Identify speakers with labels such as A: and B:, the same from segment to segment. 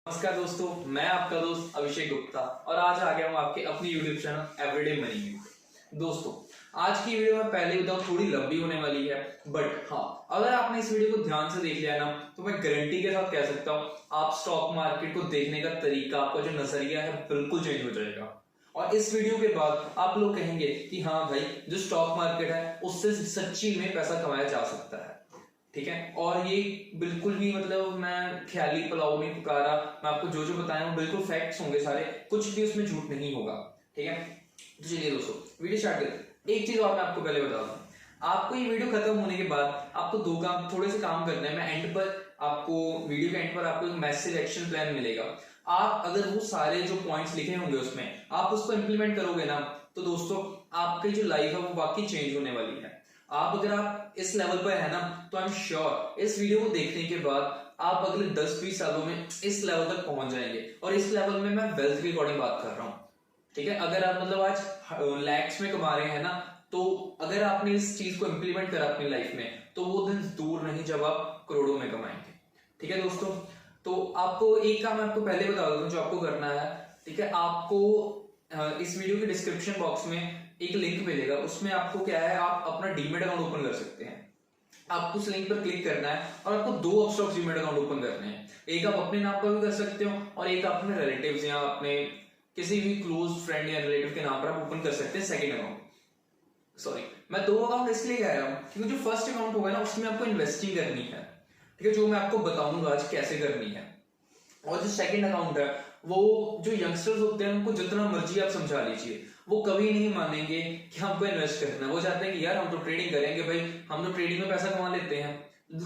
A: नमस्कार दोस्तों, मैं आपका दोस्त अभिषेक गुप्ता और आज आ गया हूँ आपके अपनी यूट्यूब चैनल एवरीडे मनी में। दोस्तों, आज की वीडियो में पहले ही बताऊँ थोड़ी लंबी होने वाली है, बट हाँ, अगर आपने इस वीडियो को ध्यान से देख लिया ना तो मैं गारंटी के साथ कह सकता हूँ आप स्टॉक मार्केट को देखने का तरीका, आपका जो नजरिया है बिल्कुल चेंज हो जाएगा। और इस वीडियो के बाद आप लोग कहेंगे कि हाँ भाई, जो स्टॉक मार्केट है उससे सच्ची में पैसा कमाया जा सकता है। ठीक है, और ये बिल्कुल भी मतलब मैं ख्याली पुलाव नहीं पका रहा। मैं आपको जो जो बताया हूँ बिल्कुल फैक्ट्स होंगे सारे, कुछ भी उसमें झूठ नहीं होगा। ठीक है, तो चलिए दोस्तों वीडियो स्टार्ट करते हैं। एक चीज और मैं आपको पहले बता दूं, आपको ये वीडियो खत्म होने के बाद आपको थोड़े से काम करने हैं। मैं एंड पर आपको, वीडियो के एंड पर आपको एक मैसेज एक्शन प्लान मिलेगा। आप अगर वो सारे जो पॉइंट्स लिखे होंगे उसमें आप उसको इंप्लीमेंट करोगे ना, तो दोस्तों आपकी जो लाइफ है वो वाकई चेंज होने वाली है। आप अगर आप इस लेवल पर है ना, तो आई एम श्योर इस वीडियो को देखने के बाद आप अगले 10-20 सालों में इस लेवल तक पहुंच जाएंगे। और इस लेवल में मैं वेल्थ के अकॉर्डिंग बात कर रहा हूँ। ठीक है, अगर आप मतलब आज लैक्स में कमा रहे हैं ना, तो अगर आपने इस चीज को इंप्लीमेंट करा अपनी लाइफ में, तो वो दिन दूर नहीं जब आप करोड़ों में कमाएंगे। ठीक है दोस्तों, तो आपको एक काम आपको पहले बता दूं जो आपको करना है। ठीक है, आपको इस वीडियो के डिस्क्रिप्शन बॉक्स में एक लिंक मिलेगा, उसमें आपको क्या है, आप अपना डीमैट अकाउंट ओपन कर सकते हैं। आपको उस लिंक पर क्लिक करना है और आपको 2 अपस्टॉक्स डीमैट अकाउंट ओपन करने हैं। एक आप अपने नाम पर भी कर सकते हो और एक आप अपने रिलेटिव्स या अपने किसी भी क्लोज फ्रेंड या रिलेटिव के नाम पर आप ओपन कर सकते हैं सेकंड अकाउंट। सॉरी, मैं 2 अकाउंट इसलिए कह रहा हूं क्योंकि जो फर्स्ट अकाउंट होगा ना उसमें आपको इन्वेस्टिंग करनी है। ठीक है, जो मैं आपको बताऊंगा आज कैसे करनी है। और जो सेकंड अकाउंट है, वो जो यंगस्टर्स होते हैं उनको जितना मर्जी आप समझा लीजिए, वो कभी नहीं मानेंगे कि हमको इन्वेस्ट करना है। वो चाहते हैं कि यार हम तो ट्रेडिंग करेंगे भाई, हम तो ट्रेडिंग में पैसा कमा लेते हैं।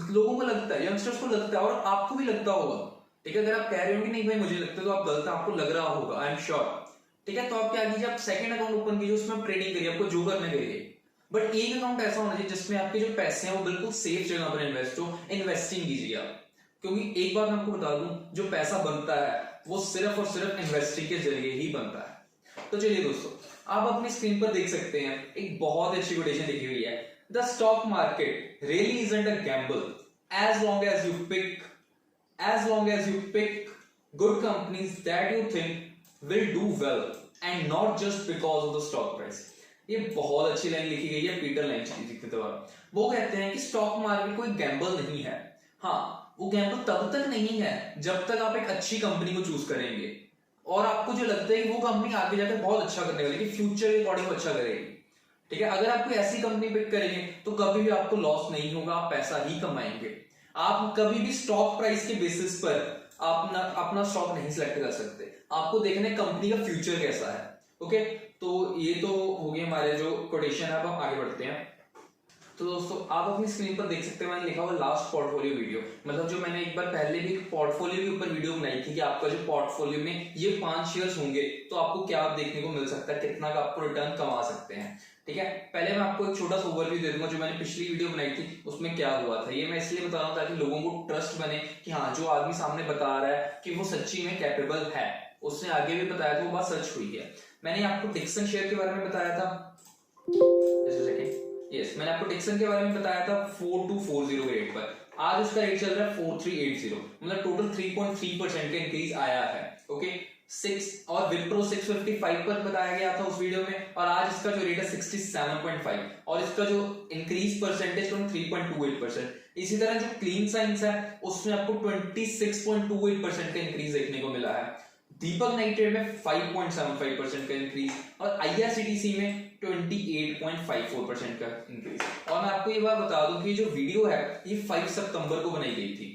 A: लोगों को लगता है, यंगस्टर्स को लगता है और आपको भी लगता होगा। ठीक है, अगर आप कह रहे हो कि नहीं भाई मुझे लगता है, तो आप गलत, आपको लग रहा होगा, आई एम श्योर। ठीक है, तो आप क्या कीजिए, आप सेकंड अकाउंट ओपन कीजिए, उसमें आप ट्रेडिंग करिए, आपको जो करना करिए। बट एक अकाउंट ऐसा होना चाहिए जिसमें आपके जो पैसे हैं वो बिल्कुल सेफ जगह पर इन्वेस्ट हो। इन्वेस्टिंग कीजिए आप, क्योंकि एक बात मैं आपको बता दूं, जो पैसा बनता है वो सिर्फ और सिर्फ इन्वेस्टिंग के जरिए ही बनता है। तो चलिए दोस्तों, आप अपनी स्क्रीन पर देख सकते हैं एक बहुत अच्छी कोटेशन लिखी हुई है, the stock market really isn't a gamble as long as you pick good companies that you think will do well and not just because of the stock price. ये बहुत अच्छी लाइन लिखी गई है पीटर लंच जी के द्वारा। वो कहते हैं कि स्टॉक मार्केट कोई गैम्बल नहीं है। हाँ, वो गैम्बल तब तक नहीं है जब तक आप एक अच्छी कंपनी को चूज करेंगे और आपको जो लगता है कि वो कंपनी आगे जाकर बहुत अच्छा करने वाली है, फ्यूचर के अकॉर्डिंग अच्छा करेगी। ठीक है, अगर आप कोई ऐसी कंपनी पिक करेंगे तो कभी भी आपको लॉस नहीं होगा, आप पैसा ही कमाएंगे। आप कभी भी स्टॉक प्राइस के बेसिस पर अपना स्टॉक नहीं सिलेक्ट कर सकते। आपको देखना है कंपनी का फ्यूचर कैसा है। ओके, तो ये तो हो गए हमारे जो कोटेशन है। अब हम आगे बढ़ते हैं। तो दोस्तों, आप अपनी स्क्रीन पर देख सकते हैं मैंने लिखा हुआ लास्ट पोर्टफोलियो वीडियो। मतलब जो मैंने एक बार पहले भी पोर्टफोलियो के ऊपर वीडियो बनाई थी कि आपका जो पोर्टफोलियो में ये 5 शेयर्स होंगे तो आपको क्या देखने को मिल सकता है, कितना का आपको रिटर्न कमा सकते हैं। ठीक है, पहले मैं आपको एक छोटा सा ओवरव्यू दे दूंगा जो मैंने पिछली वीडियो बनाई थी उसमें क्या हुआ था। ये मैं इसलिए बता रहा हूं ताकि लोगों को ट्रस्ट बने कि हाँ, जो आदमी सामने बता रहा है कि वो सच्ची में कैपेबल है। उसने आगे भी बताया था, वो बात सच हुई है। मैंने आपको डिक्सन शेयर के बारे में बताया था, मैंने आपको डिक्सन के बारे में बताया था 4240 के रेट पर। आज उसका रेट चल रहा है 4380, मतलब टोटल 3.3% का इंक्रीज आया है। ओके, 6 और विप्रो 655 पर बताया गया था उस वीडियो में, और आज इसका जो रेट है 67.5 और इसका जो इंक्रीज परसेंटेज 3.28%। इसी तरह जो क्लीन साइंस है उसमें आपको 26.28% का इंक्रीज देखने को मिला है। दीपक नाइट्रेट में 5.75% का इंक्रीज और आईआरसीटीसी में 28.54% का इंक्रीज। और मैं आपको ये बात बता दूं कि जो वीडियो है ये 5 सितंबर को बनाई गई थी।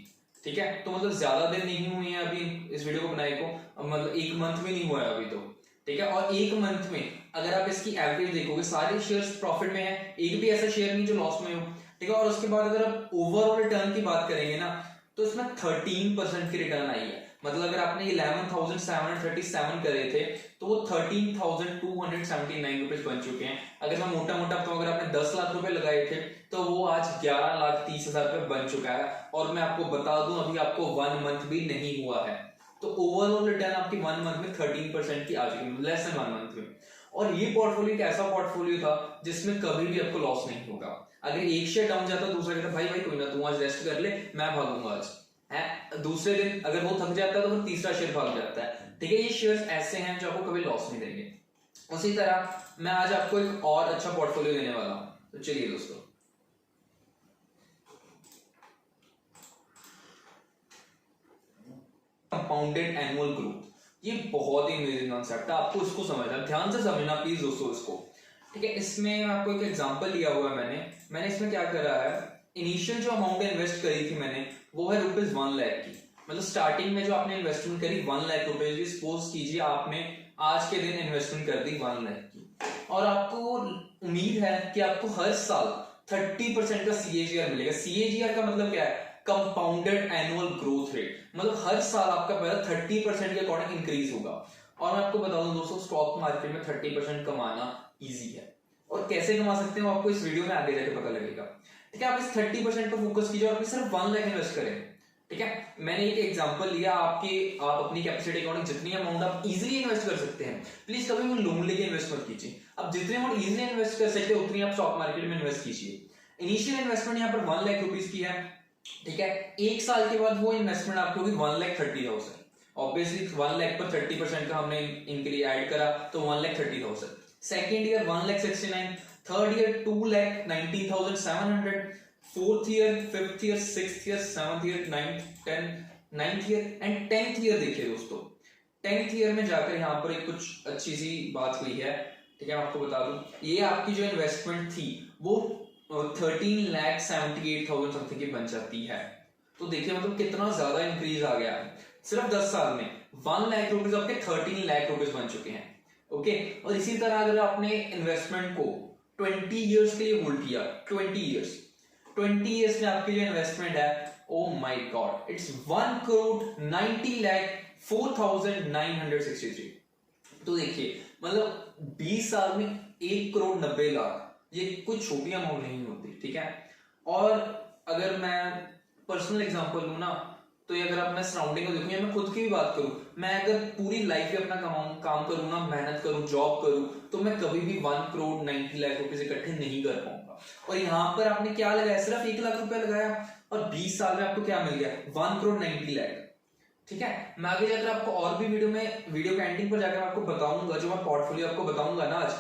A: ठीक है, तो मतलब ज्यादा दिन नहीं हुए हैं अभी इस वीडियो को बनाए को, मतलब 1 मंथ में नहीं हुआ है अभी तो। ठीक है, और 1 मंथ में अगर आप इसकी एवरेज देखोगे सारे शेयर्स प्रॉफिट में है, एक भी ऐसा शेयर नहीं जो लॉस में हो। ठीक है, और उसके बाद अगर आप ओवरऑल रिटर्न की बात करेंगे ना, तो इसमें 13% की रिटर्न आई है। मतलब अगर आपने 11,737 करे थे तो वो 13,279 रुपीज बन चुके हैं। अगर मैं मोटा मोटा तो अगर आपने 10 लाख रुपए लगाए थे तो वो आज 11,30,000 रुपए बन चुका है। और मैं आपको बता दूं अभी आपको 1 मंथ भी नहीं हुआ है, तो ओवरऑल रिटर्न आपकी 1 मंथ में 13% की आ चुकी है, लेस देन 1 मंथ में। और ये पोर्टफोलियो एक ऐसा पोर्टफोलियो था जिसमें कभी भी आपको लॉस नहीं होगा। अगर एक शेयर डाउन जाता दूसरा कहता भाई कोई ना, तू आज रेस्ट कर ले, मैं भागूंगा आज, है, दूसरे दिन अगर वो थक जाता है तो फिर तीसरा शेयर भाग जाता है। ठीक है, ये शेयर्स ऐसे हैं जो आपको कभी लॉस नहीं देंगे। उसी तरह मैं आज आपको एक और अच्छा पोर्टफोलियो देने वाला हूं, तो चलिए दोस्तों, कंपाउंडेड एनुअल ग्रोथ, ये बहुत ही अमेजिंग कॉन्सेप्ट है, आपको इसको समझना, ध्यान से समझना प्लीज दोस्तों इसको। ठीक है, इसमें मैं आपको एक एग्जांपल लिया हुआ है, मैंने इसमें क्या करा है, इनिशियल जो अमाउंट इन्वेस्ट करी थी मैंने वो है ₹1 लाख की, मतलब स्टार्टिंग में जो आपने इन्वेस्टमेंट करी 1 लाख रुपए की, सपोज कीजिए आपने आज के दिन इन्वेस्टमेंट कर दी 1 लाख की, और आपको उम्मीद है कि आपको हर साल 30% का CAGR मिलेगा। CAGR का मतलब क्या है, कंपाउंडेड एनुअल ग्रोथ रेट, मतलब हर साल आपका पैसा 30% के अकॉर्डिंग इंक्रीज होगा। और मैं आपको बता दूं दोस्तों, स्टॉक मार्केट में 30% कमाना इजी है, और कैसे कमा सकते हैं वो आपको इस वीडियो में आगे जाके पता लगेगा। ठीक है, आप इस 30% पर फोकस कीजिए और सिर्फ 1 लाख इन्वेस्ट करें। ठीक है, मैंने एक एग्जांपल लिया, आप अपनी कैपेसिटी अकॉर्डिंग जितनी अमाउंट आप इजीली इन्वेस्ट कर सकते हैं, प्लीज कभी भी लोन लेके इन्वेस्ट मत कीजिए। आप जितनी अमाउंट इजीली इन्वेस्ट कर सकते हैं उतनी आप स्टॉक मार्केट में इन्वेस्ट कीजिए। इनिशियल इन्वेस्टमेंट यहाँ पर 1 लाख रुपीस की है। ठीक है, एक साल के बाद वो इन्वेस्टमेंट आपकी होगी 1,30,000। ऑब्वियसली 1 लाख पर 30% का हमने इंक्रीज ऐड करा तो 1,30,000। Second year 1,69,000, third year 2,19,700, fourth year, fifth year, sixth year, seventh year, ninth year and 10th year. देखिए दोस्तों, 10th ईयर में जाकर यहाँ पर एक कुछ अच्छी सी बात हुई है। ठीक है, मैं आपको बता दूं, ये आपकी जो इन्वेस्टमेंट थी वो 13,78,000 समथिंग की बन जाती है। तो देखिए मतलब कितना ज्यादा इंक्रीज आ गया है सिर्फ 10 साल में। 1 लाख रुपीज आपके 13 लाख रुपीज बन चुके हैं। ओके, और इसी तरह अगर आपने इन्वेस्टमेंट को 20 इयर्स के लिए होल्ड किया, 20 इयर्स में आपकी जो इन्वेस्टमेंट है, ओ माय गॉड, इट्स 1,90,04,963। तो देखिए मतलब 20 साल में 1,90,00,000, ये कोई छोटी अमाउंट नहीं होती। ठीक है, और अगर मैं पर्सनल एग्जांपल लूं ना, तो ये अगर आप मैं सराउंडिंग को देखूं या मैं खुद की भी बात करूं, मैं अगर पूरी लाइफ में अपना काम करूं ना, मेहनत करूं, जॉब करूं, तो मैं कभी भी 1,90,00,000 रुपीज इकट्ठे नहीं कर पाऊंगा। और यहाँ पर आपने क्या लगाया, सिर्फ 1 लाख रुपया लगाया, और 20 साल में आपको क्या मिल गया, 1,90,00,000। ठीक है, मैं आगे जाकर आपको और भी वीडियो के एंडिंग पर जाकर आपको बताऊंगा, जो मैं पोर्टफोलियो आपको बताऊंगा ना आज,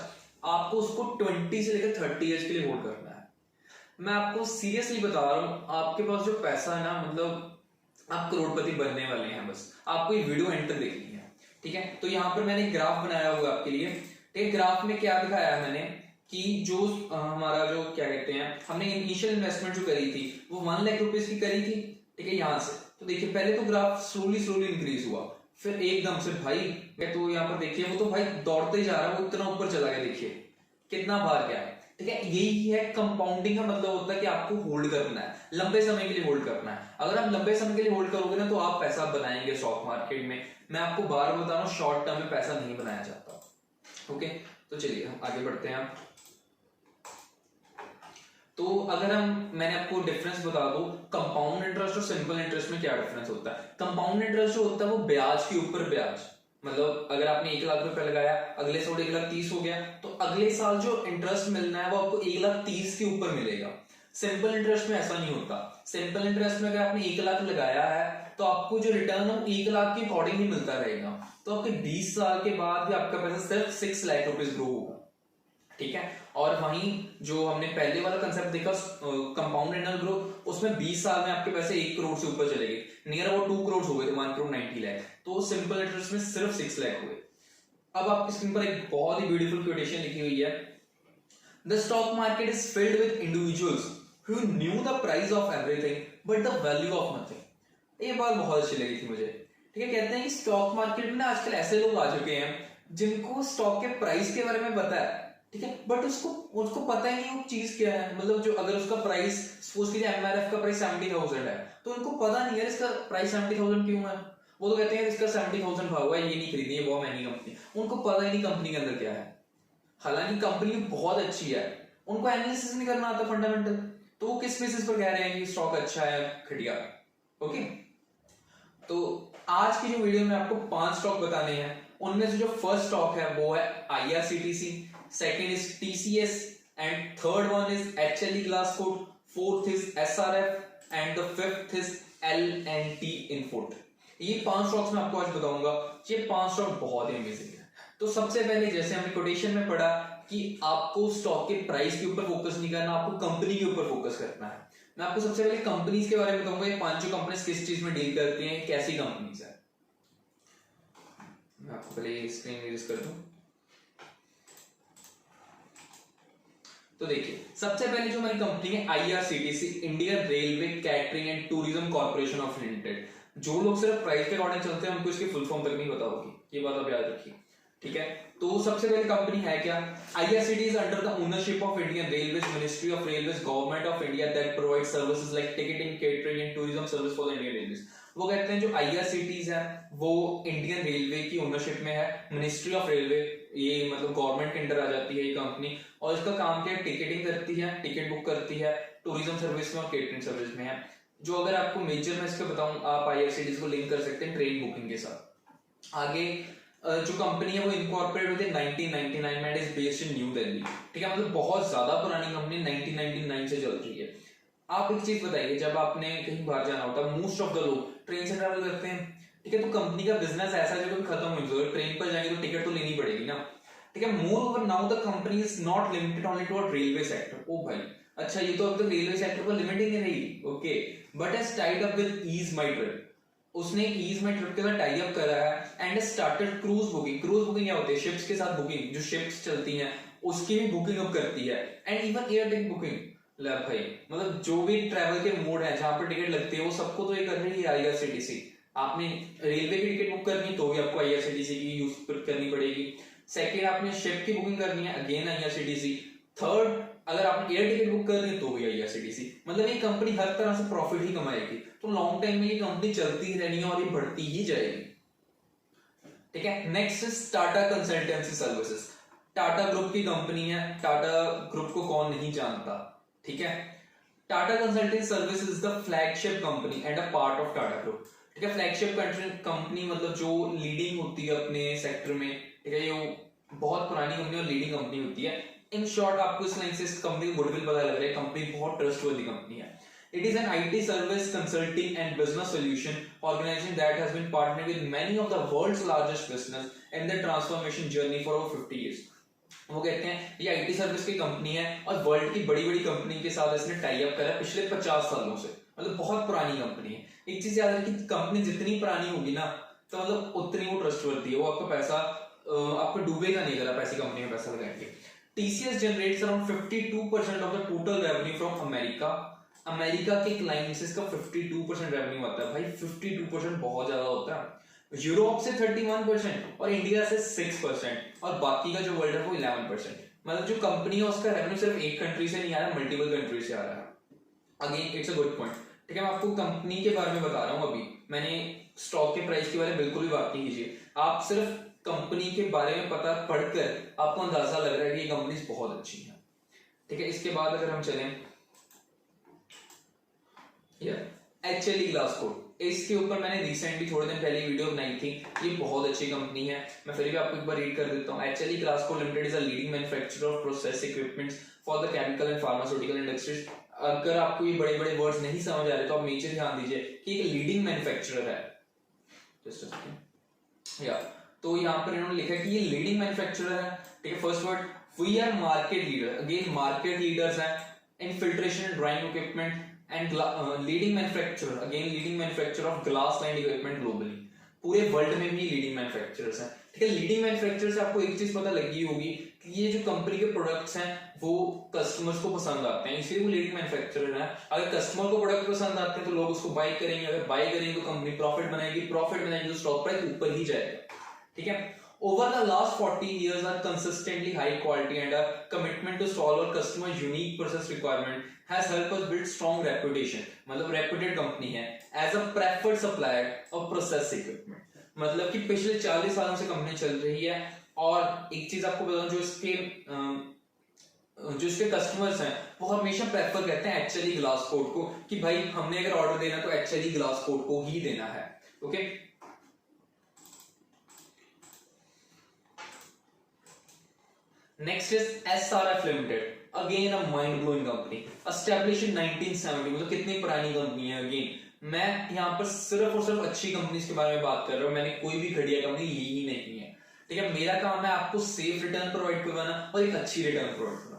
A: आपको उसको 20 से लेकर 30 इयर्स के लिए होल्ड करना है। मैं आपको सीरियसली बता रहा हूं, आपके पास जो पैसा है ना, मतलब आप करोड़पति बनने वाले हैं, बस आपको ये वीडियो एंड तक देखनी है। ठीक है, तो यहाँ पर मैंने एक ग्राफ बनाया हुआ आपके लिए। एक ग्राफ में क्या दिखाया है मैंने कि जो हमारा जो क्या कहते हैं, हमने इनिशियल इन्वेस्टमेंट जो करी थी वो 1 लाख रुपीस की करी थी। ठीक है, यहाँ से तो देखिए पहले तो ग्राफ स्लोली इंक्रीज हुआ, फिर एकदम से भाई, तो यहाँ पर देखिए वो तो भाई दौड़ते ही जा रहा है, वो इतना ऊपर चला गया, देखिए कितना बार गया है। ठीक है, यही है कंपाउंडिंग का मतलब, होता है कि आपको होल्ड करना है, लंबे समय के लिए होल्ड करना है। अगर आप लंबे समय के लिए होल्ड करोगे ना, तो आप पैसा बनाएंगे स्टॉक मार्केट में। मैं आपको बार बता रहा हूँ, शॉर्ट टर्म में पैसा नहीं बनाया जाता। ओके, तो चलिए हम आगे बढ़ते हैं। तो अगर मैंने आपको डिफरेंस बता दूं, कंपाउंड इंटरेस्ट और सिंपल इंटरेस्ट में क्या डिफरेंस होता है। कंपाउंड इंटरेस्ट जो होता है वो ब्याज के ऊपर ब्याज, मतलब अगर आपने 1 लाख रुपया लगाया, अगले साल 1,30,000 हो गया, तो अगले साल जो इंटरेस्ट मिलना है वो आपको 1,30,000 के ऊपर मिलेगा। सिंपल इंटरेस्ट में ऐसा नहीं होता। सिंपल इंटरेस्ट में अगर आपने 1 लाख लगाया है तो आपको जो रिटर्न है 1 लाख के अकॉर्डिंग ही मिलता रहेगा। तो आपके 20 साल के बाद भी आपका पैसा सिर्फ 6 लाख रुपीज ग्रो होगा। ठीक है, और वहीं जो हमने पहले वाला कंसेप्ट देखा कंपाउंड एनुअल ग्रोथ, उसमें 20 साल में आपके पैसे 1 करोड़ से ऊपर चले गए, नियर अबाउट 2 करोड़ हो गए थे, 1,90,00,000। तो सिंपल इंटरेस्ट में सिर्फ 6 लाख हुए। अब आपकी स्क्रीन पर एक बहुत ही ब्यूटीफुल कोटेशन लिखी हुई है, the stock market is filled with individuals who knew the price of everything but the value of nothing. ये बात बहुत अच्छी लगी थी मुझे। ठीक है, कहते हैं कि स्टॉक मार्केट में ना आजकल ऐसे लोग आ चुके हैं जिनको स्टॉक के प्राइस के बारे में पता है, ठीक है, बट उसको पता ही नहीं वो चीज क्या है। मतलब जो अगर उसका प्राइस सपोज कीजिए एमआरएफ का प्राइस 70,000 है, तो उनको पता नहीं है इसका प्राइस 70,000 क्यों है। वो तो कहते हैं इसका 70,000 भाव हुआ है, ये नहीं खरीदनी है, बहुत महंगी कंपनी। उनको पता ही नहीं कंपनी के अंदर क्या है, हालांकि कंपनी बहुत अच्छी है, उनको एनालिसिस नहीं करना आता फंडामेंटल। तो वो किस बेसिस पर कह रहे हैं कि स्टॉक अच्छा है घटिया। ओके, तो आज की जो वीडियो में आपको 5 स्टॉक बताने हैं, उनमें से जो फर्स्ट स्टॉक है वो है IRCTC, second is TCS and third one is HLE Glascoat, fourth is SRF and the fifth is L&T Infotech। ये 5 स्टॉक्स मैं आपको आज बताऊंगा। ये 5 स्टॉक बहुत ही अमेजिंग है। तो सबसे पहले जैसे हमने कोटेशन में पढ़ा कि आपको स्टॉक के प्राइस के ऊपर फोकस नहीं करना, आपको कंपनी के ऊपर फोकस करना है। मैं आपको सबसे पहले कंपनीज के बारे में बताऊंगा, ये 5 कंपनीज किस चीज में डील करती हैं, कैसी कंपनीज है। मैं आपको पहले स्क्रीन यूज कर दूं तो देखिए, सबसे पहले जो हमारी कंपनी है IRCTC, Indian railway catering and tourism corporation of limited. जो लोग सिर्फ प्राइस के अकॉर्डिंग चलते हैं उनको इसकी फुल फॉर्म तक नहीं पता होगी, ये बात आप याद रखिए, ठीक है। तो सबसे पहले कंपनी है क्या, IRCTC is under the ownership of Indian railways, ministry of railways, government of India that provide services like ticketing, catering and tourism service for the Indian railways. वो कहते हैं जो IRCTC है वो इंडियन रेलवे की ownership में है, ministry of railway, ये मतलब गवर्नमेंट के अंडर आ जाती है ये कंपनी, और इसका काम क्या है, टिकटिंग करती है, टिकट बुक करती है, टूरिज्म सर्विस में और केटरिंग सर्विस में है। जो अगर आपको मेजर में इसके बताऊं, आप IRCTC को लिंक कर सकते हैं ट्रेन बुकिंग के साथ। आगे जो कंपनी है वो इनकॉर्पोरेट हुई थी 1999 में, is based in new Delhi, ठीक है। मतलब बहुत ज्यादा पुरानी कंपनी 1999 से चल रही है। आप एक चीज बताइए, जब आपने कहीं बाहर जाना होता है, मोस्ट ऑफ द लोग ट्रेन से ट्रैवल करते हैं, ठीक है। तो कंपनी का बिजनेस ऐसा है जो कभी खत्म हो जाए, ट्रेन पर जाएंगे तो टिकट तो लेनी पड़ेगी ना, ठीक है। Moreover now the company is not limited only to railway sector. ओ भाई, अच्छा ये तो अब तक रेलवे सेक्टर पर लिमिट ही नहीं रही, okay, but has tied up with ease my trip. उसने ईज माई ट्रिप के साथ टाई अप करा है and started cruise booking. Cruise booking क्या होती है, शिप्स के साथ बुकिंग, जो शिप्स चलती हैं उसकी भी बुकिंग अब करती है, and even air ticket booking. भाई मतलब जो भी ट्रैवल के मोड है जहां पर टिकट लगती है वो सबको तो ये कर रही है IRCTC। आपने रेलवे की टिकट बुक करनी है तो भी आपको IRCTC की यूज करनी पड़ेगी। सेकंड, आपने शिप की बुकिंग करनी है, अगेन IRCTC। थर्ड, अगर आपने एयर टिकट बुक करनी है तो भी IRCTC। मतलब ये कंपनी हर तरह से प्रॉफिट ही कमाएगी, तो लॉन्ग टाइम में ये कंपनी चलती ही रहनी है और ये बढ़ती ही जाएगी, ठीक है। Next is Tata consultancy services. Tata group की कंपनी है, टाटा ग्रुप को कौन नहीं जानता, ठीक है। Tata consultancy services is the flagship company and a part of Tata group, ठीक है। फ्लैगशिप कंपनी मतलब जो लीडिंग होती है अपने सेक्टर में, ठीक है। ये बहुत पुरानी कंपनी और लीडिंग कंपनी होती है। इन शॉर्ट आपको इस लाइन से इस कंपनी का गुडविल पता लग रहा है, कंपनी बहुत ट्रस्टवर्दी कंपनी है। It is an IT service consulting and business solution organization that has been partnered with many of the world's largest business in their transformation journey for over 50 years. वो कहते हैं ये IT service की company है और world की बड़ी बड़ी कंपनी के साथ इसने टाई अप करा पिछले 50 सालों से, मतलब बहुत पुरानी कंपनी है। एक चीज याद रखिए, कंपनी जितनी पुरानी होगी ना तो मतलब उतनी वो ट्रस्टवर्दी है, वो आपका पैसा आपको डूबेगा नहीं अगर आप ऐसी कंपनी में पैसा लगाएंगे। TCS generates around 52% of the total revenue from America। America के क्लाइंट्स इसका 52% रेवेन्यू आता है। भाई 52% बहुत ज्यादा होता है। यूरोप से 31% और इंडिया से 6% और बाकी का जो वर्ल्ड है वो 11%। मतलब जो कंपनी है उसका रेवेन्यू सिर्फ एक कंट्री से नहीं आ रहा, मल्टीपल कंट्री से आ रहा है। Again it's a good point, ठीक है। मैं आपको कंपनी के बारे में बता रहा हूँ, अभी मैंने स्टॉक के प्राइस के बारे में बिल्कुल भी बात नहीं कीजिए। आप सिर्फ कंपनी के बारे में पता पढ़कर आपको अंदाजा लग रहा है कि ये कंपनी बहुत अच्छी है, ठीक है। इसके बाद अगर हम चलें HLE ग्लासकोट, इसके ऊपर मैंने रिसेंटली थोड़े दिन पहले वीडियो बनाई थी। ये बहुत अच्छी कंपनी है, मैं फिर भी आपको एक बार रीड कर देता हूँ। HLE Glascoat limited is a leading manufacturer of process equipments for the chemical and pharmaceutical industries. अगर आपको ये बड़े बड़े वर्ड्स नहीं समझ आ रहे तो आप मेजर ध्यान दीजिए कि एक लीडिंग मैन्युफैक्चरर है। जस्ट अ सेकंड, या तो यहाँ पर इन्होंने लिखा है कि ये लीडिंग मैन्युफैक्चरर है, ठीक है। First word, we are market leader, again market leaders हैं in filtration and drying equipment and leading manufacturer, again leading manufacturer of glass lined equipment globally. पूरे वर्ल्ड में भी लीडिंग मैन्युफैक्चरर्स हैं, ठीक है। लीडिंग मैन्युफैक्चरर से आपको एक चीज पता लगी होगी कि ये जो कंपनी के प्रोडक्ट्स हैं वो कस्टमर्स को पसंद आते हैं, इसलिए वो लीडिंग मैन्युफैक्चरर है। अगर कस्टमर को प्रोडक्ट पसंद आते हैं तो लोग उसको बाय करेंगे, अगर बाय करेंगे तो कंपनी प्रॉफिट बनाएगी, प्रॉफिट बनाएगी तो स्टॉक प्राइस ऊपर ही जाएगा, ठीक है। Over the last 40 years, our consistently high quality and our commitment to solve our customers' unique process requirement has helped us build strong reputation. मतलब reputed company है as a preferred supplier of process equipment. मतलब कि पिछले 40 सालों से company चल रही है। और एक चीज आपको बताऊं, जो इसके कस्टमर्स हैं वो हमेशा प्रेफर करते हैं HLE ग्लासकोट को, कि भाई हमने अगर ऑर्डर देना तो HLE ग्लासकोट को ही देना है, okay. Next is SRF limited, again a mind blowing company, establish in 1970, मतलब कितनी पुरानी कंपनी है। अगेन मैं यहाँ पर सिर्फ और सिर्फ अच्छी कंपनीज के बारे में बात कर रहा हूँ, मैंने कोई भी घटिया कंपनी ली ही नहीं है, ठीक है। मेरा काम है आपको सेफ रिटर्न प्रोवाइड करवाना और एक अच्छी रिटर्न प्रोवाइड करवाना।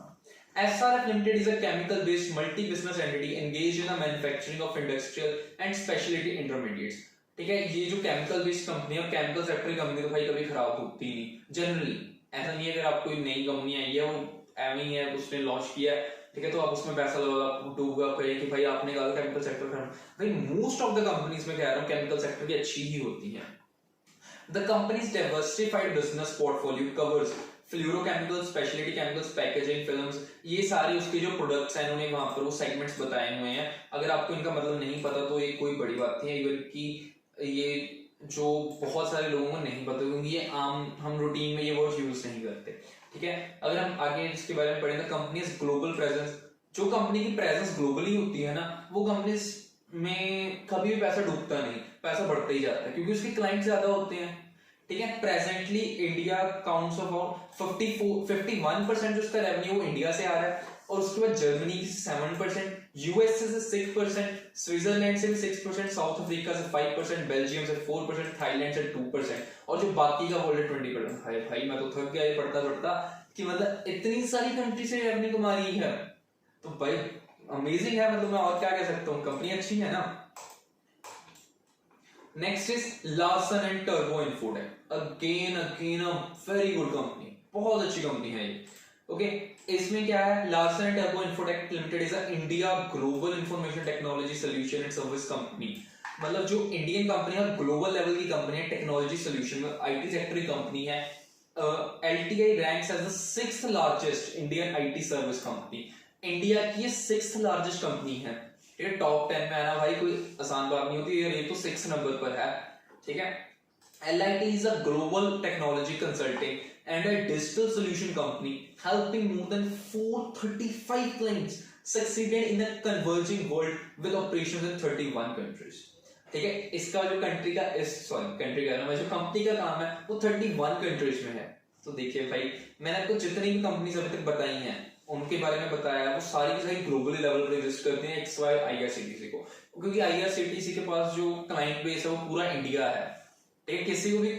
A: SRF Limited is a chemical-based multi-business entity engaged in the manufacturing of industrial and specialty intermediates, ठीक है। ये जो केमिकल बेस्ड कंपनी है, केमिकल सेक्टर की कंपनी तो भाई कभी खराब होती नहीं जनरली, ऐसा नहीं है। अगर आप कोई नई कंपनी आई है, वो एवं ही है, उसने लॉन्च किया है, ठीक है, तो आप उसमें पैसा लगाओ, आप डूबा करिए कि भाई आपने कहा केमिकल सेक्टर का, भाई मोस्ट ऑफ द कंपनीज में कह रहा हूँ केमिकल सेक्टर की अच्छी ही होती है। The companies diversified business portfolio covers fluorochemicals, speciality chemicals, packaging, films, ये सारे उसके जो प्रोडक्ट्स हैं उन्होंने वहां पर वो सेगमेंट्स बताए हुए हैं। अगर आपको इनका मतलब नहीं पता तो ये कोई बड़ी बात नहीं है, इवन कि ये जो बहुत सारे लोगों को नहीं पता, क्योंकि ये आम हम रूटीन में ये वर्ड यूज नहीं करते, ठीक है। अगर हम आगे इसके बारे में पढ़ें तो कंपनीज ग्लोबल प्रेजेंस, जो कंपनी की प्रेजेंस ग्लोबली होती है ना, वो कंपनीज में कभी भी पैसा डूबता नहीं, पैसा बढ़ता ही जाता है, क्योंकि उसके क्लाइंट ज्यादा होते हैं, ठीक है। प्रेजेंटली इंडिया काउंट्स अबाउट 51% जो उसका रेवेन्यू वो इंडिया से आ रहा है, और उसके बाद जर्मनी की 7%, यूएस से 6%, स्विट्जरलैंड से भी 6%, साउथ अफ्रीका से 5%, बेल्जियम से 4%, थाईलैंड से 2%, और जो बाकी का होल्ड है 20%। भाई मैं तो थक गया ये पढ़ता पढ़ता कि मतलब इतनी सारी कंट्री से रेवेन्यू कमा रही है, तो भाई अमेजिंग है, मतलब मैं और क्या कह सकता हूँ, कंपनी अच्छी है ना। नेक्स्ट इज लार्सन एंड टर्बो Infotech, again a very good company, बहुत अच्छी कंपनी है ये, ओके। इसमें क्या है, लार्सन एंड टर्बो Infotech Limited is a India global information technology solution and service company, मतलब जो इंडियन कंपनी है, ग्लोबल लेवल की कंपनी है, टेक्नोलॉजी सोल्यूशन में आईटी सेक्टर की कंपनी है। LTI ranks as the 6th largest Indian IT service company, India की 6th largest company है, ठीक है। टॉप 10 में आना भाई कोई आसान बात नहीं होती, ये तो 6 नंबर पर है, ठीक है। LIT is a global technology consulting and a digital solution company helping more than 435 clients succeeded in a converging world with operations in 31 countries, ठीक है। इसका जो कंट्री का कंट्री का ना, जो कंपनी का काम है वो 31 कंट्रीज में है। तो देखिए भाई, मैंने आपको जितनी भी कंपनीज अभी तक बताई हैं उनके बारे में बताया, वो सारी की सारी ग्लोबली लेवल पर एग्जिस्ट करती हैं एक्सवाई IRCTC को, क्योंकि IRCTC के पास जो क्लाइंट बेस है वो पूरा इंडिया है, ठीक है। किसी को भी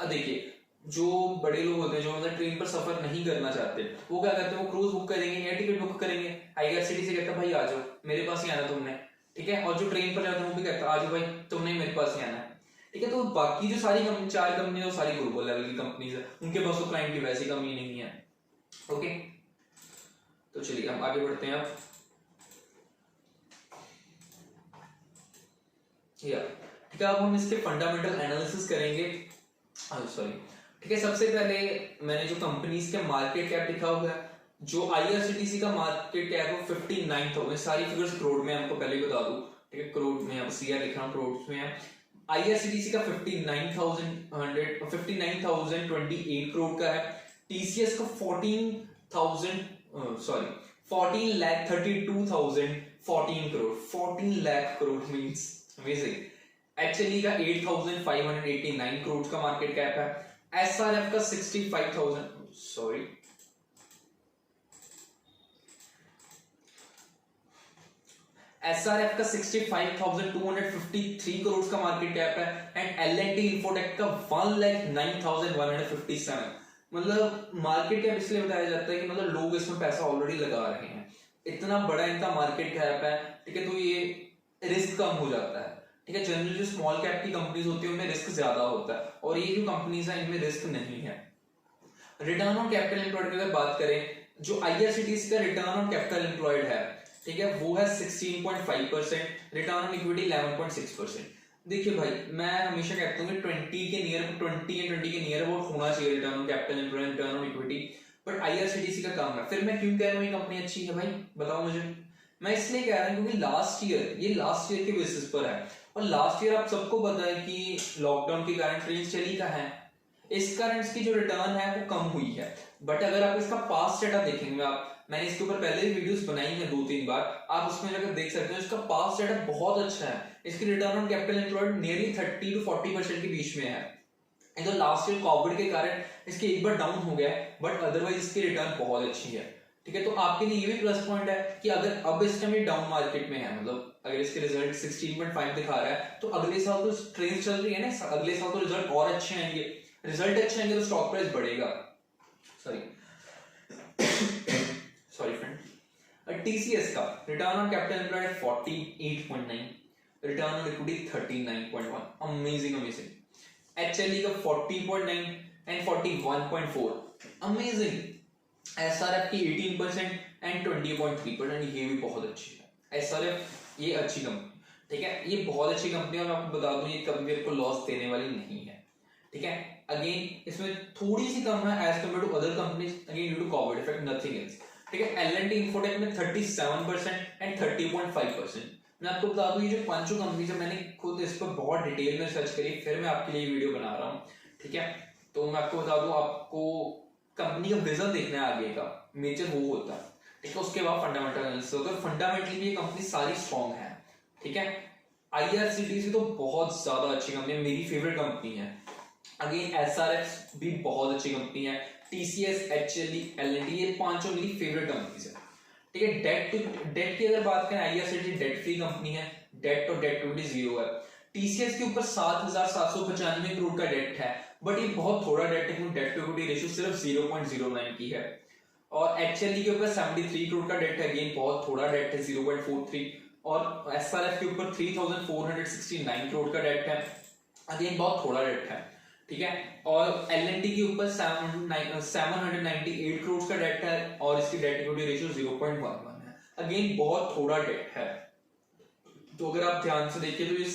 A: देखिए, जो बड़े लोग होते हैं जो मतलब ट्रेन पर सफर नहीं करना चाहते, वो क्या करते हैं, वो क्रूज बुक करेंगे, एयर टिकट बुक करेंगे, IRCTC कहता है भाई आ जाओ, मेरे पास ही आना तुमने, ठीक है। और जो ट्रेन पर जाते हैं वो भी कहता है आ जाओ भाई, तुमने मेरे पास ही आना है, ठीक है। तो बाकी जो सारी चार कंपनी है, सारी ग्लोबल लेवल की कंपनीज है, उनके पास तो क्लाइंट की वैसी कमी नहीं है, ओके। तो चलिए हम आगे बढ़ते हैं अब, ठीक है। अब हम इसके फंडामेंटल एनालिसिस करेंगे, सॉरी, ठीक है। सबसे पहले मैंने जो कंपनीज के मार्केट कैप लिखा हुआ है, जो IRCTC का मार्केट कैप है 59,000, सारी फिगर्स करोड़ में आपको पहले बता दूं, ठीक है। करोड़ में, यहाँ पर CR लिख रहा हूं, करोड़ में है। IRCTC का 59,028 करोड़ का है, TCS का 14,32,014 crore, 14 lakh crore means amazing. HLE का 8,589 करोड़ का मार्केट कैप है, SRF का 65,000 SRF का 65,253 करोड़ का मार्केट कैप है, एंड L&T इन्फोटेक का 1,09,157, मतलब मार्केट कैप इसलिए बताया जाता है कि मतलब लोग इसमें पैसा ऑलरेडी लगा रहे हैं, इतना बड़ा इनका मार्केट कैप है, ठीक है। तो ये रिस्क कम हो जाता है, ठीक है। जनरली जो स्मॉल कैप की कंपनीज होती है उनमें रिस्क ज्यादा होता है, और ये जो कंपनीज है इनमें रिस्क नहीं है। रिटर्न ऑन कैपिटल एम्प्लॉयड की अगर बात करें, जो IRCTC का रिटर्न ऑन कैपिटल एम्प्लॉयड है, ठीक है, वो है 16.5%, रिटर्न ऑन इक्विटी 11.6%। देखिए भाई, मैं हमेशा कहता हूँ कि 20 के नियर अबाउट होना चाहिए return on capital employed, return on equity, but IRCTC का काम है। फिर मैं क्यों कह रहा हूँ ये कंपनी अच्छी है भाई, बताओ मुझे। मैं इसलिए कह रहा हूँ क्योंकि लास्ट ईयर के बेसिस पर है, और लास्ट ईयर आप सबको पता है कि लॉकडाउन के कारण ट्रेन चली कहाँ है, इस कारण इसकी जो रिटर्न है वो कम हुई है। बट अगर आप इसका पास्ट डेटा देखेंगे, मैंने इसके ऊपर पहले भी वीडियोस बनाई हैं 2-3 बार, आप उसमें जाकर देख सकते हो, इसका पास्ट डेटा बहुत अच्छा है। इसकी return on capital employed nearly 30 to 40% के बीच में है, तो लास्ट ईयर कोविड के कारण इसके एक बार डाउन हो गया है, बट अदरवाइज इसकी रिटर्न बहुत अच्छी है। ठीक है, तो आपके लिए ये भी प्लस पॉइंट है कि अगर अब इस टाइम ये डाउन मार्केट में है, मतलब अगर इसके रिजल्ट 16.5 दिखा रहा है, तो अगले साल तो ट्रेन चल रही है ना, अगले साल तो रिजल्ट और अच्छे आएंगे, रिजल्ट अच्छे आएंगे तो स्टॉक प्राइस बढ़ेगा। Sorry friend. टीसीएस का return on capital employed 48.9, return on equity 39.1, amazing. HLE का 40.9 एंड 41.4, अमेजिंग। SRF की 18% एंड 20.3%, ये भी बहुत अच्छी है। SRF ये अच्छी कंपनी, ठीक है, ये बहुत अच्छी कंपनी है, और मैं आपको बता दूं ये कभी आपको लॉस देने वाली नहीं है। ठीक है, अगेन इसमें थोड़ी सी कम है as compare to other companies, again due to Covid effect, nothing else. ठीक है, L&T इन्फोटेक में 37% एंड 30.5%। मैं आपको बता दूं ये जो पांचों कंपनीज है, मैंने खुद इस पर बहुत डिटेल में सर्च करी, फिर मैं आपके लिए वीडियो बना रहा हूँ। ठीक है, तो मैं आपको बता दूं, आपको कंपनी का विजन देखना है आगे का, मेजर वो होता है। ठीक है, उसके बाद फंडामेंटल एनालिसिस होता है। फंडामेंटली भी ये कंपनी सारी स्ट्रॉन्ग है। ठीक है, IRCTC तो बहुत ज्यादा अच्छी कंपनी है, मेरी फेवरेट कंपनी है। अगेन SRF भी बहुत अच्छी कंपनी है, TCS, HLE, L&T, ये पांचों मेरी फेवरेट कंपनीज है। ठीक है, डेट की अगर बात करें, IRCTC डेट फ्री कंपनी है, डेट और डेट इक्विटी जीरो है। TCS के ऊपर 7,795 करोड़ का डेट है, बट ये बहुत थोड़ा डेट है, डेट टू इक्विटी रेशियो सिर्फ 0.09 की है। और HLE के ऊपर 73 करोड़ का डेट है, अगेन बहुत थोड़ा डेट है, 0.43। और SRF के ऊपर 3,469 करोड़ का डेट है, अगेन बहुत थोड़ा डेट है। ठीक है, और L&T के ऊपर 798 करोड़ का डेट है, और इसकी डेट इक्विटी रेशियो 0.11 है, अगेन बहुत थोड़ा डेट है। तो अगर आप ध्यान से देखिए तो ये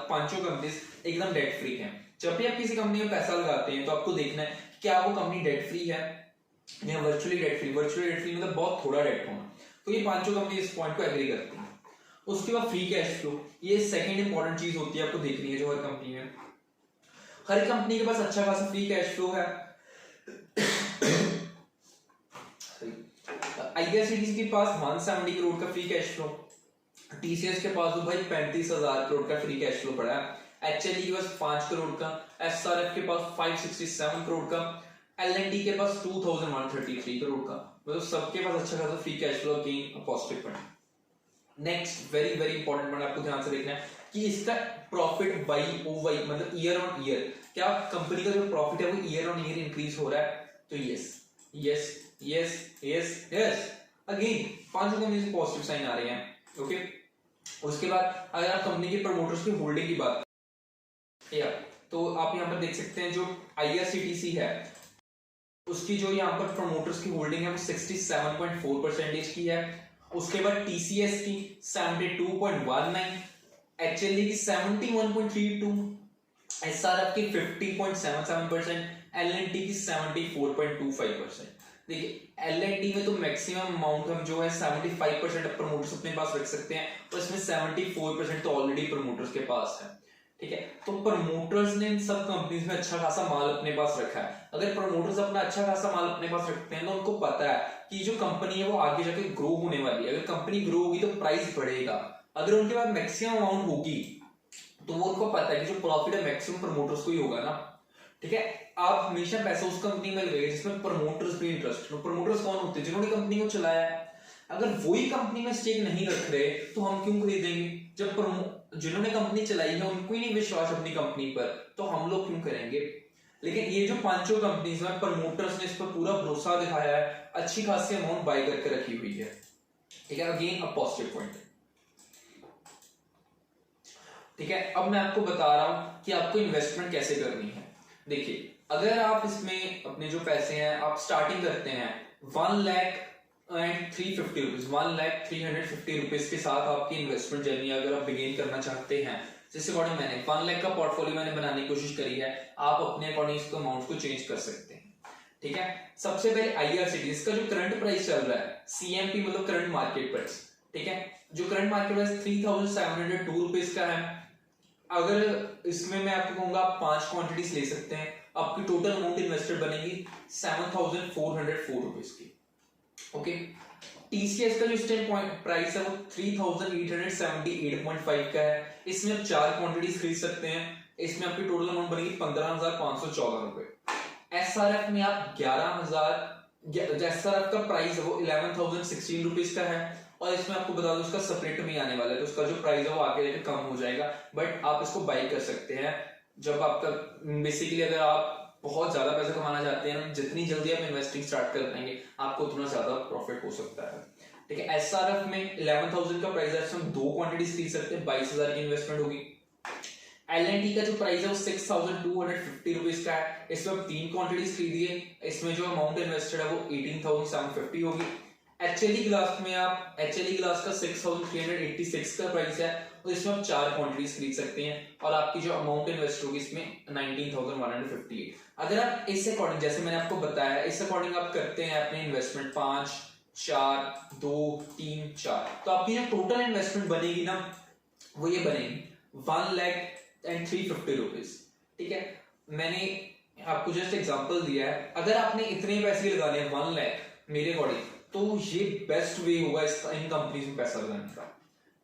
A: पांचों कंपनीज एकदम डेट फ्री हैं। जब भी आप किसी कंपनी में पैसा लगाते हैं तो आपको देखना है क्या वो कंपनी डेट फ्री है या virtually debt free. Virtually debt free मतलब बहुत थोड़ा डेट होना, तो ये पांचों कंपनी इस पॉइंट को एग्री करती हैं। उसके बाद फ्री कैश फ्लो, ये सेकंड इंपॉर्टेंट चीज होती है, आपको देखनी है जो हर कंपनी में, हर कंपनी के पास अच्छा खासा फ्री कैश फ्लो है। IRCTC के पास 170 करोड़ का फ्री कैश फ्लो, TCS के पास तो भाई 35,000 करोड़ का फ्री कैश फ्लो पड़ा है, HLE के पास 5 करोड़ का, SRF के पास 567 करोड़ का, L&T के पास 2,133 करोड़ का, मतलब सबके पास अच्छा खासा free cash flow, again positive point. Next very very important point आपको ध्यान से देखना है कि इसका प्रॉफिट बाई ओवाई मतलब ईयर ऑन ईयर, क्या कंपनी का जो प्रॉफिट है वो ईयर ऑन ईयर इंक्रीज हो रहा है? तो yes yes yes yes yes, again पांचों कंपनी से पॉजिटिव साइन आ रहे हैं। ओके, उसके बाद अगर आप कंपनी के प्रमोटर्स की होल्डिंग की बात करें, तो आप यहाँ पर देख सकते हैं जो IRCTC है उसकी जो यहाँ पर प्रमोटर्स की होल्डिंग है वो 67.4% की है। उसके बाद TCS की 72.19, HLE की 71.32, SRF की 50.77%, L&T की 74.25%। देखिए L&T में तो मैक्सिमम अमाउंट हम जो है 75% प्रमोटर्स अपने पास रख सकते हैं, और इसमें 74% तो ऑलरेडी प्रमोटर्स के पास है। ठीक है, तो प्रमोटर्स ने इन सब कंपनीज में अच्छा खासा माल अपने पास रखा है। अगर प्रमोटर्स अपना अच्छा खासा माल अपने पास रखते हैं तो उनको पता है कि जो कंपनी है वो आगे जाके ग्रो होने वाली है। अगर कंपनी ग्रो होगी तो प्राइस बढ़ेगा। अगर उनके पास मैक्सिमम अमाउंट होगी तो वो उनको पता है कि जो प्रॉफिट है मैक्सिमम प्रमोटर्स को ही होगा ना। ठीक है, आप हमेशा पैसा उस कंपनी में लगाइए जिसमें प्रमोटर्स भी इंटरेस्टेड। प्रमोटर्स कौन होते हैं? जिन्होंने कंपनी को चलाया है। अगर वही कंपनी में स्टेक नहीं रख रहे तो हम क्यों खरीदेंगे? जब जिन्होंने कंपनी चलाई है उनको ही नहीं विश्वास अपनी कंपनी पर, तो हम लोग क्यों करेंगे? लेकिन ये जो पांचों कंपनीज में प्रमोटर्स ने इस पर पूरा भरोसा दिखाया है, अच्छी खासी अमाउंट बाय करके रखी हुई है। ठीक है, अगेन अ पॉजिटिव पॉइंट। ठीक है, अब मैं आपको बता रहा हूं कि आपको इन्वेस्टमेंट कैसे करनी है। देखिए, अगर आप इसमें अपने जो पैसे हैं आप स्टार्टिंग करते हैं 1,350 रुपीज, 1,350 रुपीज के साथ आपकी इन्वेस्टमेंट जर्नी अगर आप बिगिन करना चाहते हैं, जिस अकॉर्डिंग मैंने 1 लाख का पोर्टफोलियो मैंने बनाने की कोशिश करी है, आप अपने अकॉर्डिंग इसको अमाउंट को चेंज कर सकते हैं। ठीक है, सबसे पहले IRCTC, इसका जो करंट प्राइस चल रहा है CMP मतलब करंट मार्केट प्राइस। ठीक है, जो करंट मार्केट प्राइस 3,702 रुपीज का है। अगर इसमें मैं आपको कहूंगा आप 5 क्वांटिटीज ले सकते हैं, आपकी टोटल अमाउंट इन्वेस्टेड बनेगी 7,404 रुपीज की। ओके, TCS का जो स्टैंड प्राइस है वो 3,878.5 का है। इसमें आप 4 क्वांटिटीज खरीद सकते हैं, इसमें आपकी टोटल अमाउंट बनेगी 15,514 रुपए। SRF में आप 11,000, SRF का प्राइस है वो 11,016 रुपीज का है, और इसमें आपको बता दूं उसका सेपरेट में आने वाला है, तो उसका जो प्राइस है वो आगे जाके कम हो जाएगा, बट आप इसको बाई कर सकते हैं जब आपका बेसिकली अगर आप बहुत ज्यादा पैसा कमाना चाहते हैं, जितनी जल्दी आप इन्वेस्टिंग स्टार्ट कर पाएंगे आपको उतना ज्यादा प्रॉफिट हो सकता है। ठीक है, SRF में 11,000 का प्राइस है, इसमें हम 2 क्वांटिटीज खरीद सकते हैं, 22,000 की इन्वेस्टमेंट होगी। LNT का जो प्राइस है वो 6,250 रुपीज का है, इसमें आप 3 क्वांटिटीज खरीदिए, इसमें जो अमाउंट इन्वेस्टेड है वो 18,750 होगी। HLE ग्लास में आप HLE ग्लास का 6,386 का प्राइस है, और इसमें आप 4 क्वांटिटीज खरीद सकते हैं, और आपकी जो अमाउंट इन्वेस्ट होगी इसमें 19,158। अगर आप इस अकॉर्डिंग, जैसे मैंने आपको बताया, इस अकॉर्डिंग आप करते हैं अपनी इन्वेस्टमेंट 5, 4, 2, 3, 4, तो आपकी जो टोटल इन्वेस्टमेंट बनेगी ना वो ये बनेगी 1,0350 रुपीज। ठीक है, मैंने आपको जस्ट एग्जांपल दिया है, अगर आपने इतने पैसे लगाने हैं 1 लाख मेरे अकॉर्डिंग, तो ये बेस्ट वे होगा इन कंपनीज में पैसा लगाने का।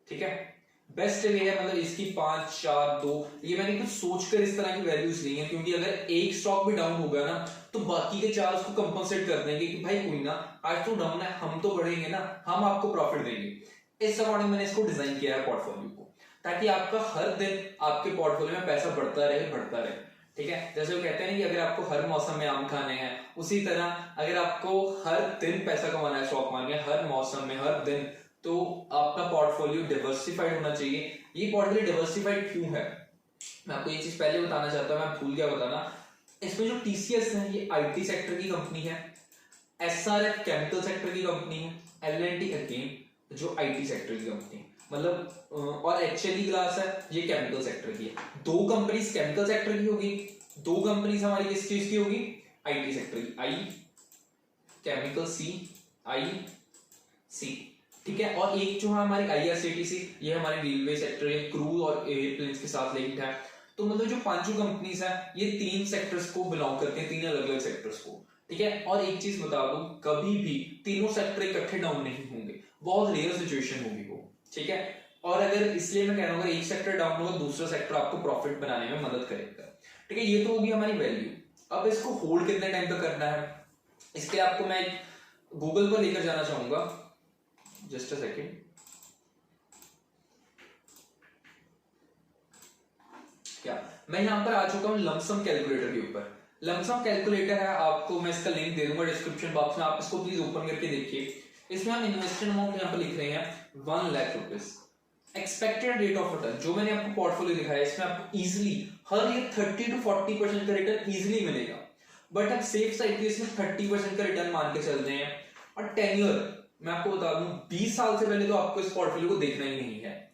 A: ठीक है, बेस्ट वे है, मतलब इसकी 5, 4, 2, ये मैंने कुछ सोचकर इस तरह की वैल्यूज ली है, क्योंकि अगर एक स्टॉक भी डाउन होगा ना तो बाकी के 4 उसको कंपनसेट कर देंगे कि भाई कोई ना, आज तो डाउन है, हम तो बढ़ेंगे ना, हम आपको प्रॉफिट देंगे। इस अकॉर्डिंग मैंने इसको डिजाइन किया है पोर्टफोलियो को, ताकि आपका हर दिन आपके पोर्टफोलियो में पैसा बढ़ता रहे। ठीक है, जैसे वो कहते हैं ना कि अगर आपको हर मौसम में आम खाने हैं, उसी तरह अगर आपको हर दिन पैसा कमाना है स्टॉक मार्केट में, हर मौसम में, हर दिन, तो आपका पोर्टफोलियो डिवर्सिफाइड होना चाहिए। ये पोर्टफोलियो डिवर्सिफाइड क्यों है, मैं आपको ये चीज पहले बताना चाहता हूं, मैं भूल गया बताना। इसमें जो TCS है ये IT सेक्टर की कंपनी है, SRF केमिकल सेक्टर की कंपनी है, LNT अगेन जो IT सेक्टर की कंपनी है, मतलब और HLE ग्लास है ये केमिकल सेक्टर की है। 2 कंपनीज केमिकल सेक्टर की होगी, 2 कंपनीज हमारी किस चीज की होगी, IT सेक्टर की, I केमिकल, CIC। ठीक है, और एक जो है हमारी IRCTC, ये हमारे रेलवे सेक्टर है, क्रूज और एयरप्लेन्स के साथ लिंक्ड है। तो मतलब जो 5 कंपनीज है ये 3 सेक्टर्स को बिलोंग करते हैं, 3 अलग अलग सेक्टर्स को। ठीक है, और एक चीज बता दूं, कभी भी तीनों सेक्टर इकट्ठे डाउन नहीं होंगे, बहुत रेयर सिचुएशन होगी वो। ठीक है, और अगर इसलिए मैं कह रहा हूँ अगर एक सेक्टर डाउन होगा दूसरा सेक्टर आपको प्रॉफिट बनाने में मदद करेगा। ठीक है, ये तो होगी हमारी वैल्यू। अब इसको होल्ड कितने टाइम तक करना है, इसके लिए आपको मैं गूगल पर लेकर जाना चाहूंगा, जस्ट अ सेकेंड। क्या मैं यहां पर आ चुका हूं लमसम कैलकुलेटर के ऊपर। लमसम कैलकुलेटर है, आपको मैं इसका लिंक दे दूंगा डिस्क्रिप्शन बॉक्स में, आप इसको प्लीज ओपन करके देखिए। इसमें हम इन्वेस्टमेंट अमाउंट यहां पर लिख रहे हैं 1 lakh rupees. Expected rate of return जो मैंने आपको पोर्टफोलियो दिखाया है, इसमें आपको इजीली हर ईयर 30 to 40% का रिटर्न इजीली मिलेगा, बट अब सेफ साइड पे इसमें 30% का रिटर्न मान के चल रहे हैं। और टेन्योर मैं आपको बता दूं 20 साल से पहले तो आपको इस पोर्टफोलियो को देखना ही नहीं है।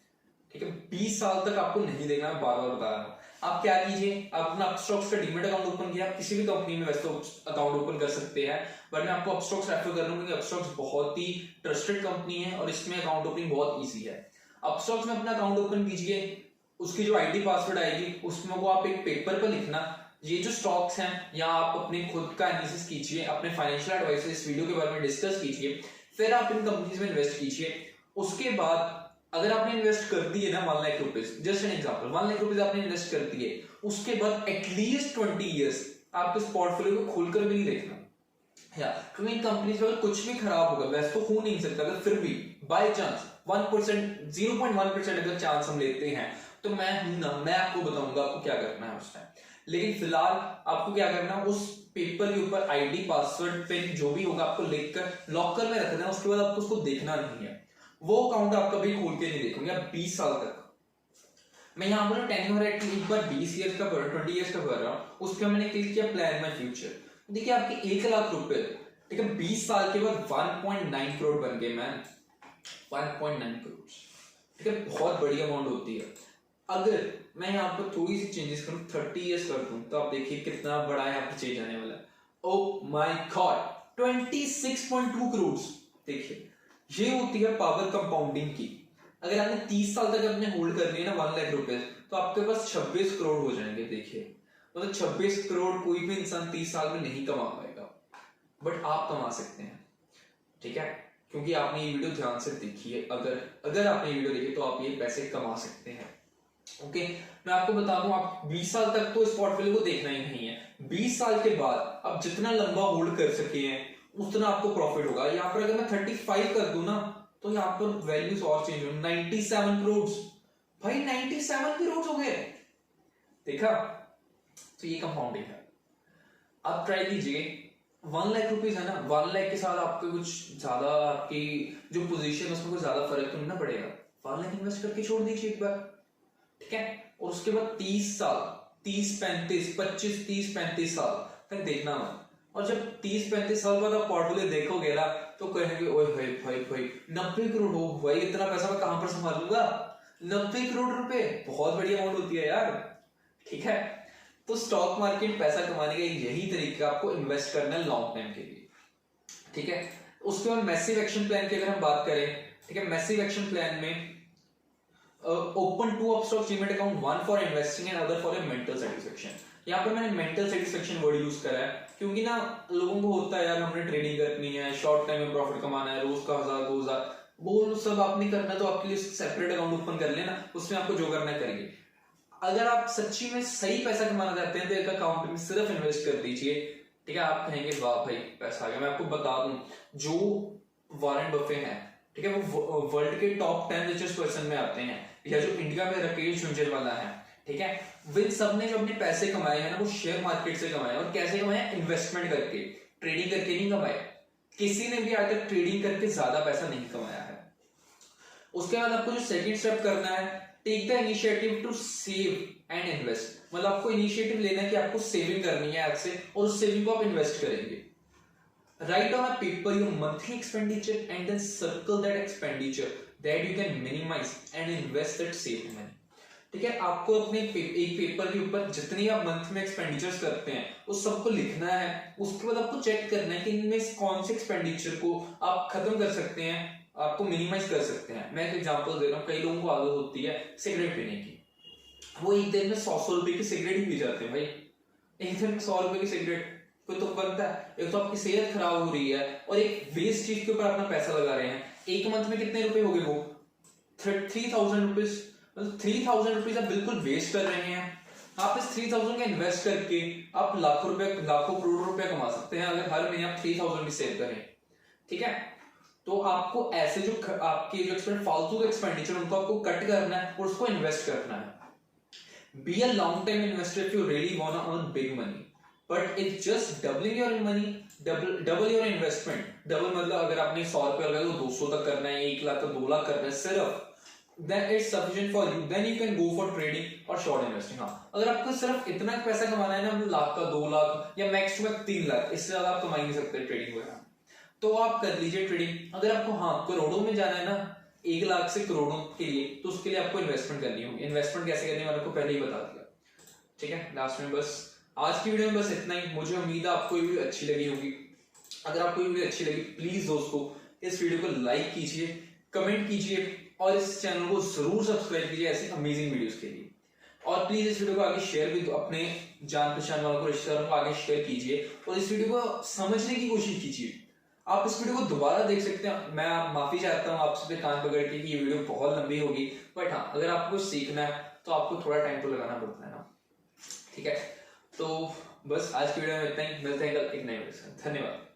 A: ठीक है, 20 साल तक आपको नहीं देखना, मैं बार बार बता रहा हूं। आप क्या कीजिए, आप अपना अपस्टॉक्स का डीमेट अकाउंट ओपन किया, आप किसी भी कंपनी में वैसे अकाउंट ओपन कर सकते हैं, बट मैं आपको अपस्टॉक्स रेफर कर रहा हूं क्योंकि अपस्टॉक्स बहुत ही ट्रस्टेड कंपनी है और इसमें अकाउंट ओपनिंग बहुत ईजी है। अपस्टॉक्स में अपना अकाउंट ओपन कीजिए, उसकी जो आईडी पासवर्ड आएगी उसमें वो आप एक पेपर पर लिखना ये जो स्टॉक्स हैं, या आप अपने खुद का एनालिसिस कीजिए, अपने फाइनेंशियल एडवाइजर इस वीडियो के बारे में डिस्कस कीजिए, फिर आप इन कंपनीज में इन्वेस्ट कीजिए। उसके बाद अगर आपने इन्वेस्ट कर दिए ना 1 lakh rupees, just an example 1 lakh rupees आपने इन्वेस्ट कर दिए, उसके बाद एटलीस्ट 20 इयर्स आप इस पोर्टफोलियो को खोलकर भी नहीं देखना, क्योंकि इन कंपनीज में अगर कुछ भी खराब होगा, वैसे तो हो नहीं सकता, अगर फिर भी बाय चांस 1%, 0.1% अगर चांस हम लेते हैं तो मैं हूं ना, मैं आपको बताऊंगा आपको क्या करना है उस टाइम। लेकिन फिलहाल आपको क्या करना है, उस पेपर के ऊपर आईडी पासवर्ड पिन जो भी होगा आपको लिखकर लॉकर में रख देना, उसके बाद आपको उसको देखना नहीं है, वो अकाउंट आप कभी खोल के नहीं देखोगे 20 साल तक। मैं यहाँ पर टेन्योर एक बार 20 ईयर्स का 20 ईयर्स का कर रहा हूँ, उसके मैंने क्लिक किया प्लान माय फ्यूचर। देखिए आपके 1 लाख रुपए, ठीक है, 20 साल के बाद 1.9 करोड़ बन गए मैन, 1.9 करोड़, ठीक है, बहुत बड़ी अमाउंट होती है। अगर मैं यहाँ पर थोड़ी सी चेंजेस करूँ 30 इयर्स कर दूं तो आप देखिए कितना बड़ा यहाँ पर चेंज आने वाला है। Oh my God, 26.2 crore. देखिए ये होती है पावर कंपाउंडिंग की। अगर आपने 30 साल तक अपने होल्ड कर लिए ना 1 लाख रुपए, तो आपके पास 26 करोड़ हो जाएंगे। देखिए मतलब 26 करोड़ कोई भी इंसान 30 साल में नहीं कमा पाएगा, बट आप कमा सकते हैं। ठीक है, क्योंकि आपने ये वीडियो ध्यान से देखी है, अगर आपने ये वीडियो देखी तो आप ये पैसे कमा सकते हैं। ओके, मैं आपको बता दूं, आप 20 साल तक तो इस पोर्टफोलियो को देखना ही नहीं है। 20 साल के बाद आप जितना लंबा होल्ड कर सके हैं उतना आपको प्रॉफिट होगा। यहाँ पर अगर मैं 35 कर दूं ना, तो यहाँ पर वैल्यूज और चेंज हो, 97 करोड़ भाई, 97 करोड़ हो गए, देखा? तो ये कंपाउंडिंग है। आप ट्राई कीजिए, 1 लाख रुपीज है ना, 1 लाख के साथ आपको कुछ ज्यादा, आपकी जो पोजीशन है उसमें कुछ ज्यादा फर्क तो नहीं ना पड़ेगा। 1 लाख इन्वेस्ट करके छोड़ दीजिए एक बार, ठीक है? और उसके बाद 30 साल, 30 35 25 30 35 साल तक देखना मत। और जब 30 35 साल बाद आप पोर्टफोलियो देखोगे ना, तो कहेंगे ओए भाई भाई भाई 90 करोड़ हो भाई, इतना पैसा मैं कहां पर संभालूंगा? 90 करोड़ रुपए बहुत बड़ी अमाउंट होती है यार, ठीक है? तो स्टॉक मार्केट में पैसा कमाने का यही तरीका, आपको इन्वेस्ट करना है लॉन्ग टाइम के लिए, ठीक है? उसके बाद मैसिव एक्शन प्लान की अगर हम बात करें, ठीक है, मैसिव एक्शन प्लान में open 2 Upstox demat account, 1 for investing and other for mental satisfaction. यहाँ पर मैंने मेंटल सेटिस्फेक्शन वर्ड यूज करा है, क्योंकि ना लोगों को होता है यार हमने ट्रेडिंग करनी है, शॉर्ट टाइम में प्रॉफिट कमाना है, रोज का 1000 2000, वो सब आप नहीं करना, तो आपके लिए सेपरेट अकाउंट ओपन कर लेना, उसमें आपको जो करना है करिए। अगर आप सच्ची में सही पैसा कमाना चाहते हैं तो एक अकाउंट में सिर्फ इन्वेस्ट कर दीजिए, ठीक है? आप कहेंगे वाह भाई पैसा आ गया। मैं आपको बता दूं, जो वॉरेन बफे हैं, ठीक है, वो वर्ल्ड के टॉप 10 रिचेस्ट पर्सन में आते हैं, या जो इंडिया में राकेश झुंझुनवाला है, ठीक है, वे सब ने जो अपने पैसे कमाए हैं ना, वो शेयर मार्केट से कमाए। और कैसे कमाए? इन्वेस्टमेंट करके, ट्रेडिंग करके नहीं कमाए। किसी ने भी आज तक ट्रेडिंग करके ज्यादा पैसा नहीं कमाया है। उसके बाद आपको जो सेकंड स्टेप करना है, take the initiative to save and invest. मतलब आपको इनिशिएटिव लेना है कि आपको सेविंग करनी है आज से, और उस सेविंग को आप इन्वेस्ट करेंगे। Write on a paper your monthly expenditure and then circle that expenditure that you can minimize and invest that saved money. ठीक है, आपको अपने एक पेपर के ऊपर जितनी आप मंथ में एक्सपेंडिचर्स करते हैं उस सबको लिखना है। उसके बाद आपको चेक करना है कि इनमें कौन से एक्सपेंडिचर को आप खत्म कर सकते हैं, आपको मिनिमाइज कर सकते हैं। मैं एक एग्जांपल दे रहा हूँ, कई लोगों को आदत होती है सिगरेट पीने की, वो एक दिन में 100 रुपए की सिगरेट ही पी जाते हैं भाई। एक दिन में 100 रुपए की सिगरेट कोई तो बनता है? एक तो आपकी सेहत खराब हो रही है और एक वेस्ट चीज के ऊपर अपना पैसा लगा रहे हैं। एक मंथ में कितने रुपए हो गए? वो 3000 रुपीज, मतलब 3000 रुपीज आप बिल्कुल वेस्ट कर रहे हैं। आप इस 3000 का इन्वेस्ट करके आप लाखों रुपए, लाखों करोड़ रुपए कमा सकते हैं अगर हर महीने आप 3000 भी सेव करें, ठीक है? तो आपको ऐसे जो आपके जो फालतू के एक्सपेंडिचर उनको आपको कट करना है और उसको इन्वेस्ट करना है। Be a long time investor if you really want to earn big money, but it's just doubling your money, double your investment. Double मतलब अगर आपने 100 रुपए लगाए तो 200 तक करना है, 1 लाख तो 2 लाख करना है सिर्फ, then it's sufficient for you, then you can go for trading or short investing। हाँ, अगर आपको सिर्फ इतना पैसा कमाना है ना, 1 लाख का 2 लाख या मैक्स टू मैक्स 3 लाख, इससे ज्यादा आप कमा नहीं सकते ट्रेडिंग वगैरह, तो आप कर लीजिए ट्रेडिंग। अगर आपको हाँ करोड़ों में जाना है ना, 1 लाख से करोड़ों के लिए, तो उसके लिए आपको इन्वेस्टमेंट करनी होगी। इन्वेस्टमेंट कैसे करनी है मैंने आपको पहले ही बता दिया, ठीक है? लास्ट में बस आज की वीडियो में बस इतना ही। मुझे उम्मीद है आपको ये वीडियो अच्छी लगी होगी। अगर आपको ये वीडियो अच्छी लगी, प्लीज दोस्तों इस वीडियो को लाइक कीजिए, कमेंट कीजिए और इस चैनल को जरूर सब्सक्राइब कीजिए ऐसे अमेजिंग वीडियोस के लिए। और प्लीज इस वीडियो को आगे शेयर भी अपने जान पहचान वालों को, रिश्तेदारों को आगे शेयर कीजिए और इस वीडियो को समझने की कोशिश कीजिए। आप इस वीडियो को दोबारा देख सकते हैं। मैं माफी चाहता हूँ आपसे कान पकड़ के कि ये वीडियो बहुत लंबी होगी, बट हाँ अगर आपको सीखना है तो आपको थोड़ा टाइम तो लगाना पड़ता है ना, ठीक है? तो बस आज की वीडियो में इतना ही, मिलते हैं कल एक नए वीडियो से। धन्यवाद।